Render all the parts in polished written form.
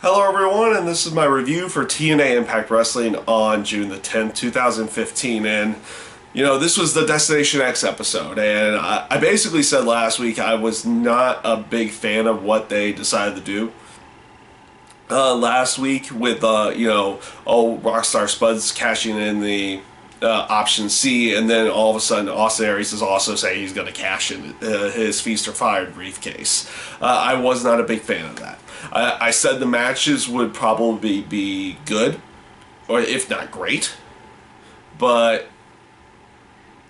Hello everyone, and this is my review for TNA Impact Wrestling on June the 10th, 2015, and this was the Destination X episode, and I basically said last week I was not a big fan of what they decided to do last week with, Rockstar Spud's cashing in the option C, and then all of a sudden Austin Aries is also saying he's going to cash in his Feast or Fired briefcase. I was not a big fan of that. I said the matches would probably be good, or if not great, but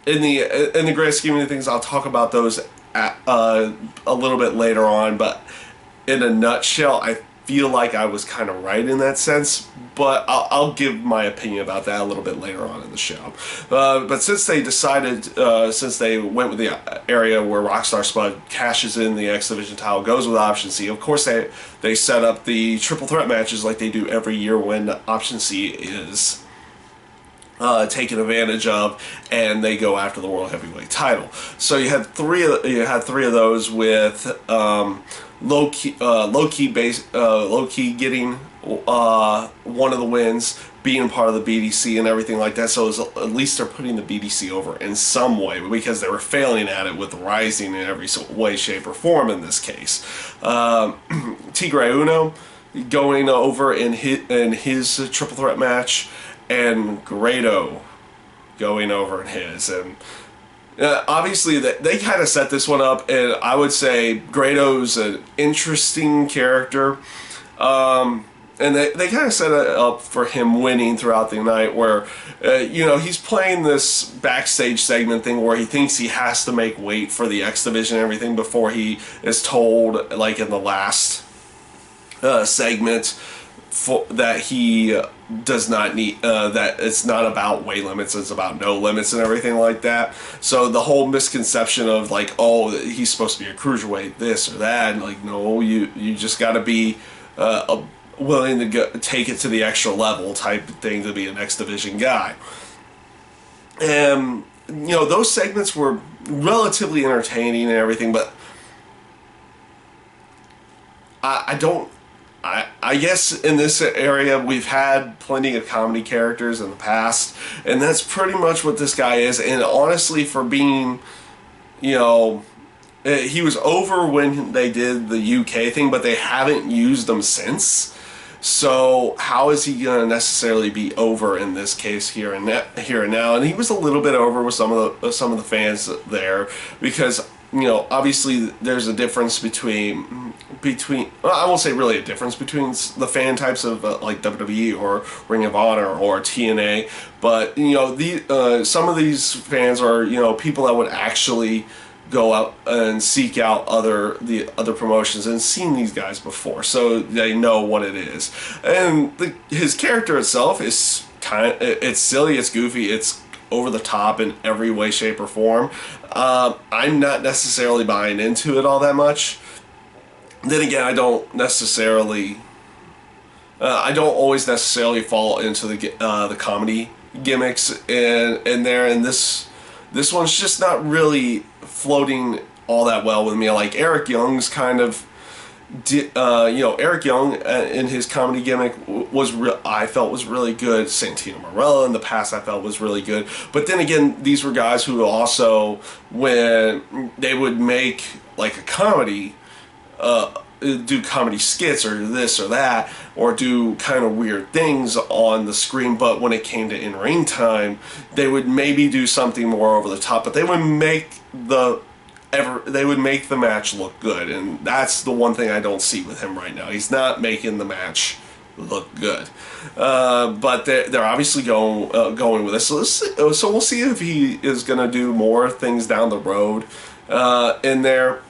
in the grand scheme of things, I'll talk about those a little bit later on. But in a nutshell, I feel like I was kind of right in that sense, but I'll give my opinion about that a little bit later on in the show. But since they decided, since they went with the area where Rockstar Spud cashes in the X Division title, goes with Option C, of course they set up the triple threat matches like they do every year when Option C is taken advantage of, and they go after the World Heavyweight title. So you had three of those with low key getting one of the wins, being part of the BDC and everything like that. So at least they're putting the BDC over in some way, because they were failing at it with Rising in every way, shape, or form in this case. Tigre Uno going over in his triple threat match, and Grado going over in his. And obviously they kind of set this one up, and I would say Grado's an interesting character. And they kind of set it up for him winning throughout the night, where, he's playing this backstage segment thing where he thinks he has to make weight for the X Division and everything before he is told, like in the last segment, that he does not need, that it's not about weight limits, it's about no limits and everything like that. So the whole misconception of like, oh, he's supposed to be a cruiserweight, this or that, and like, no, you just got to be willing to take it to the extra level type of thing to be an X Division guy. And those segments were relatively entertaining and everything, but I guess in this area we've had plenty of comedy characters in the past, and that's pretty much what this guy is. And honestly, for being, he was over when they did the UK thing, but they haven't used them since. So how is he going to necessarily be over in this case here and now? And he was a little bit over with some of the fans there, because obviously there's a difference between I won't say really a difference between the fan types of like WWE or Ring of Honor or TNA, but some of these fans are people that would actually go out and seek out the other promotions and seen these guys before, so they know what it is. And his character itself is it's silly, it's goofy, it's over the top in every way, shape, or form. I'm not necessarily buying into it all that much. Then again, I don't always necessarily fall into the comedy gimmicks in there, and this one's just not really floating all that well with me. Like Eric Young's kind of, Eric Young in his comedy gimmick I felt was really good. Santino Marella in the past I felt was really good. But then again, these were guys who also, when they would make like a comedy, do comedy skits or this or that, or do kind of weird things on the screen, but when it came to in-ring time, they would maybe do something more over the top, but they would make the match look good. And that's the one thing I don't see with him right now. He's not making the match look good, but they're obviously going with this. So we'll see if he is going to do more things down the road in there.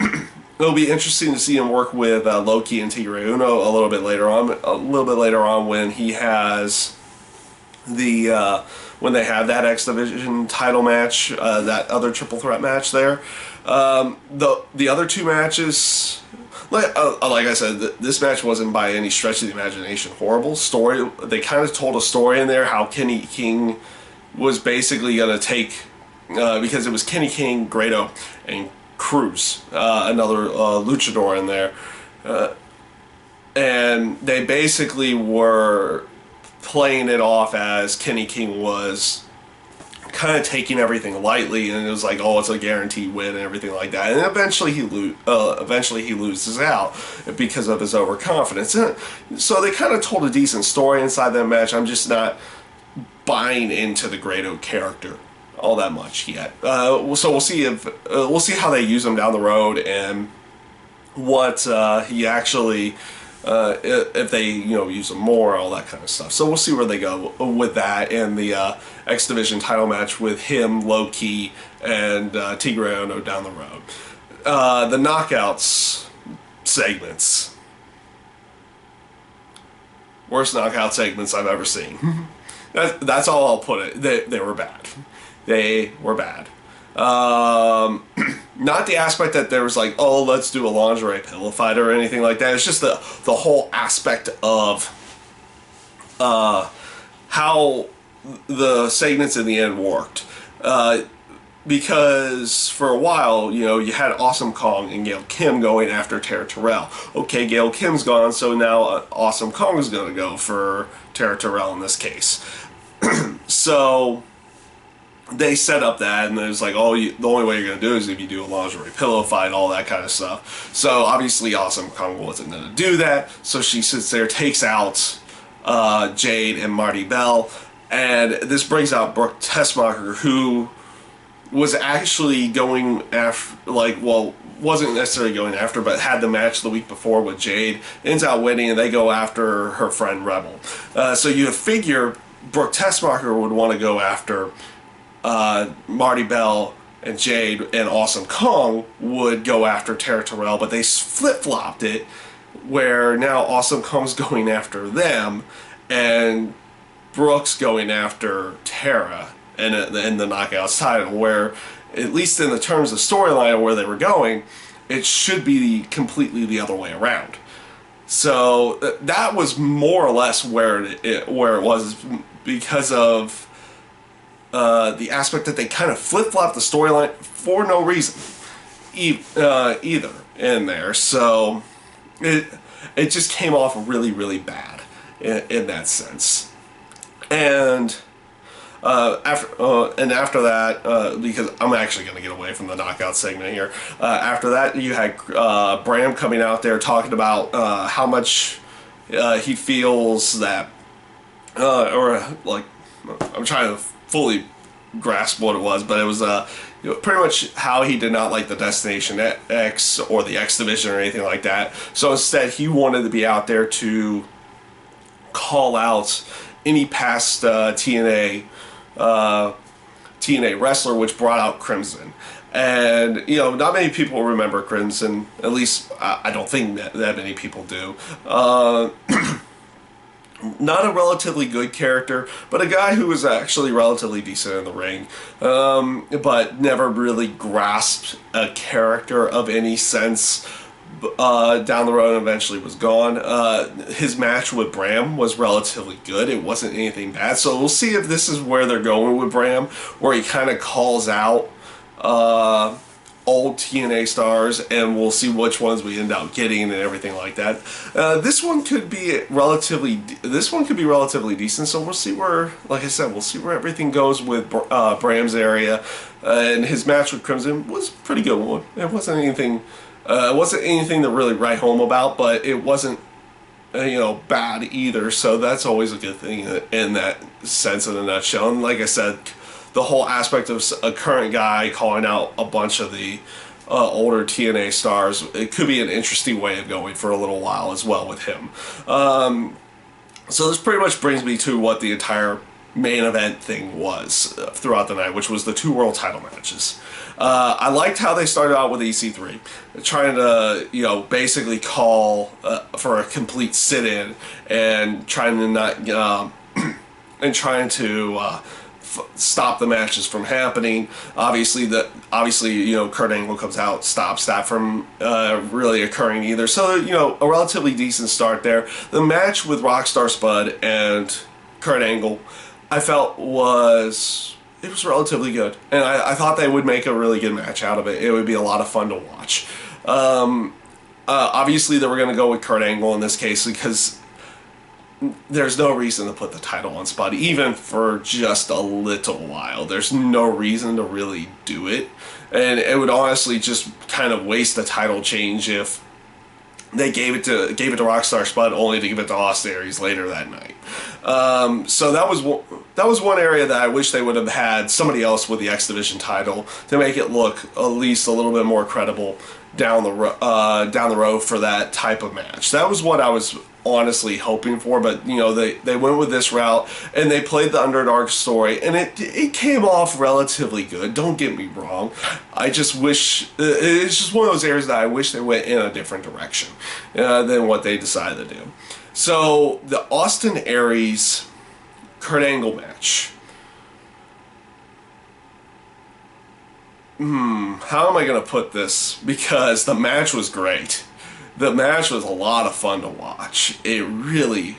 It'll be interesting to see him work with Loki and Tigre Uno a little bit later on when he has when they have that X Division title match, that other triple threat match there. The other two matches, like I said, this match wasn't by any stretch of the imagination horrible. Story, they kind of told a story in there how Kenny King was basically going to take, because it was Kenny King, Grado, and Cruz, another luchador in there, and and they basically were playing it off as Kenny King was kind of taking everything lightly, and it was like, oh, it's a guaranteed win and everything like that. And eventually he loses out because of his overconfidence. And so they kind of told a decent story inside that match. I'm just not buying into the Grado character all that much yet. So we'll see how they use him down the road, and what he actually. If they use them more, all that kind of stuff. So we'll see where they go with that, and the X Division title match with him, Low Key, and Tigre Ono down the road. The knockouts segments, worst knockout segments I've ever seen. That's all I'll put it. They were bad. They were bad. Not the aspect that there was like, oh, let's do a lingerie pillow fight or anything like that. It's just the whole aspect of how the segments in the end worked. Because for a while, you had Awesome Kong and Gail Kim going after Tara Terrell. Okay, Gail Kim's gone, so now Awesome Kong is going to go for Tara Terrell in this case. So they set up that, and it was like, oh, the only way you're going to do it is if you do a lingerie pillow fight, all that kind of stuff. So obviously Awesome Kong wasn't going to do that, so she sits there, takes out Jade and Marty Bell, and this brings out Brooke Tessmacher, who was actually going after, wasn't necessarily going after, but had the match the week before with Jade, ends out winning, and they go after her friend Rebel. So you would figure Brooke Tessmacher would want to go after Marty Bell and Jade, and Awesome Kong would go after Tara Terrell, but they flip-flopped it, where now Awesome Kong's going after them, and Brooke's going after Tara in the Knockouts title, where, at least in the terms of storyline where they were going, it should be completely the other way around. So that was more or less where it was, because of the aspect that they kind of flip-flopped the storyline for no reason either in there. So it just came off really, really bad in that sense. And after that, because I'm actually going to get away from the knockout segment here. After that, you had Bram coming out there talking about how much he feels that, I'm trying to fully grasp what it was, but it was pretty much how he did not like the Destination X or the X Division or anything like that. So instead, he wanted to be out there to call out any past TNA wrestler, which brought out Crimson. And, not many people remember Crimson, at least I don't think that many people do. Not a relatively good character, but a guy who was actually relatively decent in the ring, but never really grasped a character of any sense. Down the road, and eventually was gone. His match with Bram was relatively good. It wasn't anything bad. So we'll see if this is where they're going with Bram, where he kind of calls out old TNA stars, and we'll see which ones we end up getting and everything like that. This one could be relatively decent. So we'll see where, like I said, we'll see where everything goes with Bram's area. And his match with Crimson was a pretty good one. It wasn't anything to really write home about, but it wasn't bad either. So that's always a good thing in that sense, in a nutshell. And like I said, the whole aspect of a current guy calling out a bunch of the older TNA stars, it could be an interesting way of going for a little while as well with him. So this pretty much brings me to what the entire main event thing was throughout the night, which was the 2 world title matches. I liked how they started out with EC3, trying to, basically call for a complete sit-in, and trying to not, stop the matches from happening. Obviously, Kurt Angle comes out, stops that from really occurring either. So, a relatively decent start there. The match with Rockstar Spud and Kurt Angle, I felt was relatively good, and I thought they would make a really good match out of it. It would be a lot of fun to watch. Obviously, they were going to go with Kurt Angle in this case because there's no reason to put the title on Spud, even for just a little while. There's no reason to really do it. And it would honestly just kind of waste the title change if they gave it to Rockstar Spud only to give it to Austin Aries later that night. So that was one area that I wish they would have had somebody else with the X Division title to make it look at least a little bit more credible down the road for that type of match. That was what I was honestly hoping for, but you know, they went with this route and they played the Underdog story, and it came off relatively good. Don't get me wrong. I just wish it's just one of those areas that I wish they went in a different direction than what they decided to do. So the Austin Aries Kurt Angle match. How am I going to put this? Because the match was great. The match was a lot of fun to watch. It really,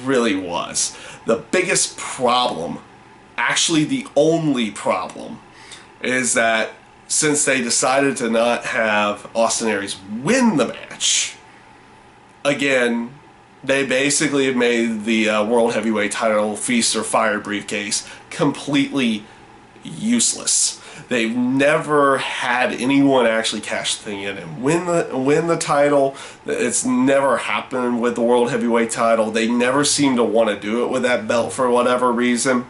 really was. The biggest problem, actually the only problem, is that since they decided to not have Austin Aries win the match, again, they basically have made the World Heavyweight title Feast or Fire briefcase completely useless. They've never had anyone actually cash the thing in and win the title. It's never happened with the World Heavyweight title. They never seem to want to do it with that belt for whatever reason.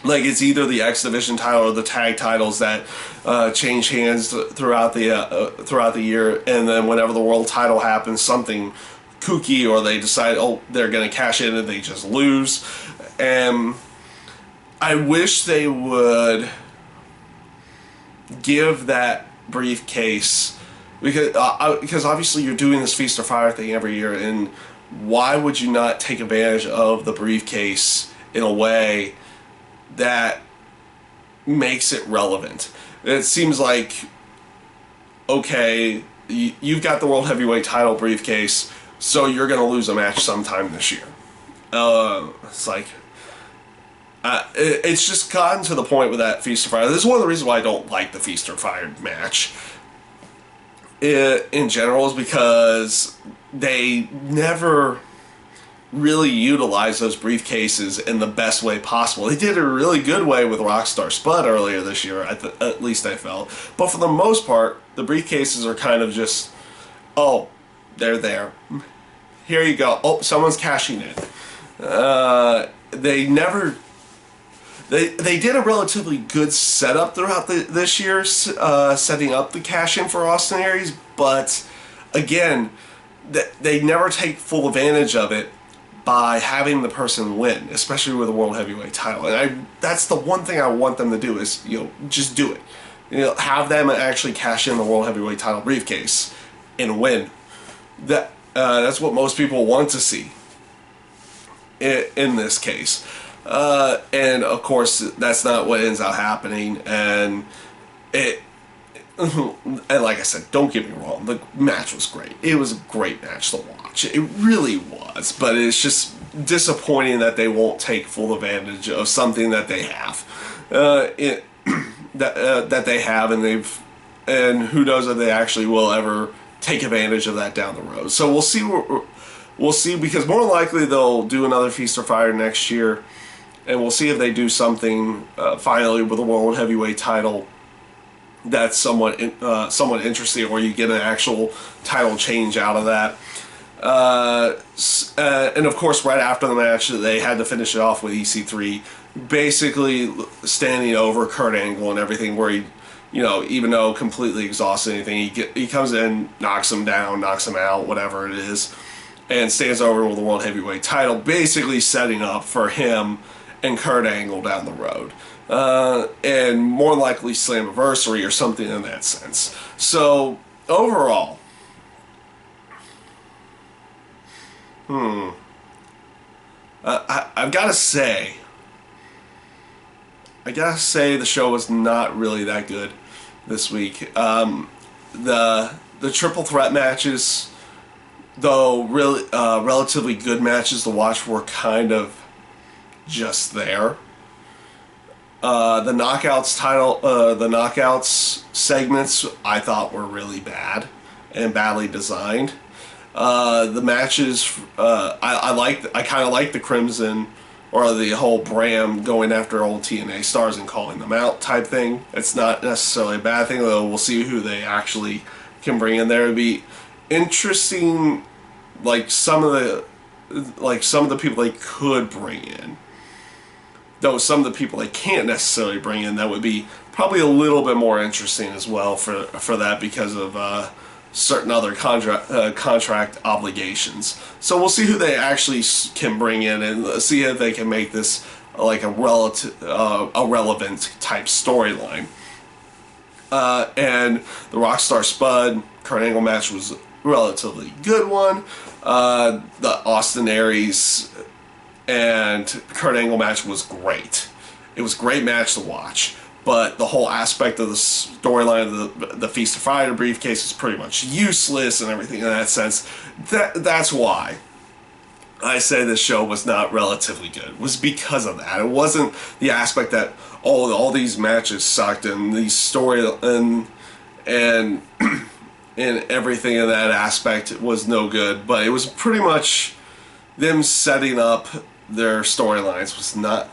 Like, it's either the X Division title or the tag titles that change hands throughout the year, and then whenever the world title happens, something kooky, or they decide, oh, they're going to cash in and they just lose. And I wish they would give that briefcase, because obviously you're doing this Feast or Fire thing every year, and why would you not take advantage of the briefcase in a way that makes it relevant? It seems like, okay, you've got the World Heavyweight title briefcase, so you're going to lose a match sometime this year. It's like, it's just gotten to the point with that Feast or Fire. This is one of the reasons why I don't like the Feast or Fire match in general, is because they never really utilize those briefcases in the best way possible. They did a really good way with Rockstar Spud earlier this year, at least I felt. But for the most part, the briefcases are kind of just, oh, they're there. Here you go. Oh, someone's cashing in. They did a relatively good setup throughout this year, setting up the cash-in for Austin Aries, but again, they never take full advantage of it by having the person win, especially with a World Heavyweight title. And that's the one thing I want them to do is, you know, just do it. You know, have them actually cash in the World Heavyweight title briefcase and win. That's what most people want to see in this case. And of course, that's not what ends up happening. And and like I said, don't get me wrong, the match was great. It was a great match to watch. It really was. But it's just disappointing that they won't take full advantage of something that they have. That they have, and who knows if they actually will ever take advantage of that down the road. So we'll see. We'll see, because more likely they'll do another Feast or Fire next year. And we'll see if they do something finally with a World Heavyweight title that's somewhat interesting, or you get an actual title change out of that. And of course, right after the match, they had to finish it off with EC3 basically standing over Kurt Angle and everything, where he, you know, even though completely exhausted anything, he comes in, knocks him down, knocks him out, whatever it is, and stands over with the World Heavyweight title, basically setting up for him and Kurt Angle down the road. And more likely Slammiversary or something in that sense. So, overall, I've got to say, the show was not really that good this week. The triple threat matches, though really relatively good matches to watch, were kind of just there. The knockouts segments I thought were really bad, and badly designed. The matches, I kind of like the Crimson, or the whole Bram going after old TNA stars and calling them out type thing. It's not necessarily a bad thing, though. We'll see who they actually can bring in there. It'd be interesting, like some of the people they could bring in. Though some of the people they can't necessarily bring in, that would be probably a little bit more interesting as well for that, because of certain other contract obligations. So we'll see who they actually can bring in, and see if they can make this like a relevant type storyline. And the Rockstar Spud Kurt Angle match was a relatively good one. The Austin Aries and Kurt Angle match was great. It was a great match to watch. But the whole aspect of the storyline of the Feast of Fire briefcase is pretty much useless and everything in that sense. That's why I say this show was not relatively good. It was because of that. It wasn't the aspect that all these matches sucked and these story and and everything in that aspect was no good. But it was pretty much them setting up their storylines was not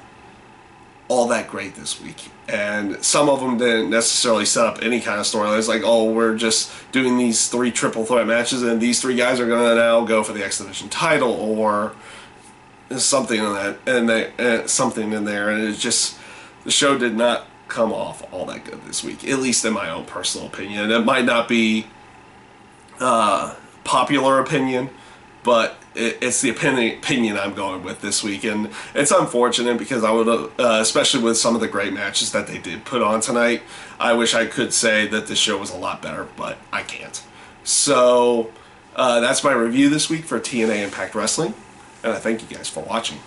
all that great this week. And some of them didn't necessarily set up any kind of storylines, like, oh, we're just doing these 3 triple threat matches and these 3 guys are going to now go for the X Division title, or something in that, and something in there. And it's just, the show did not come off all that good this week, at least in my own personal opinion. It might not be popular opinion, but it's the opinion I'm going with this week. And it's unfortunate, because I would, especially with some of the great matches that they did put on tonight, I wish I could say that this show was a lot better, but I can't. So that's my review this week for TNA Impact Wrestling, and I thank you guys for watching.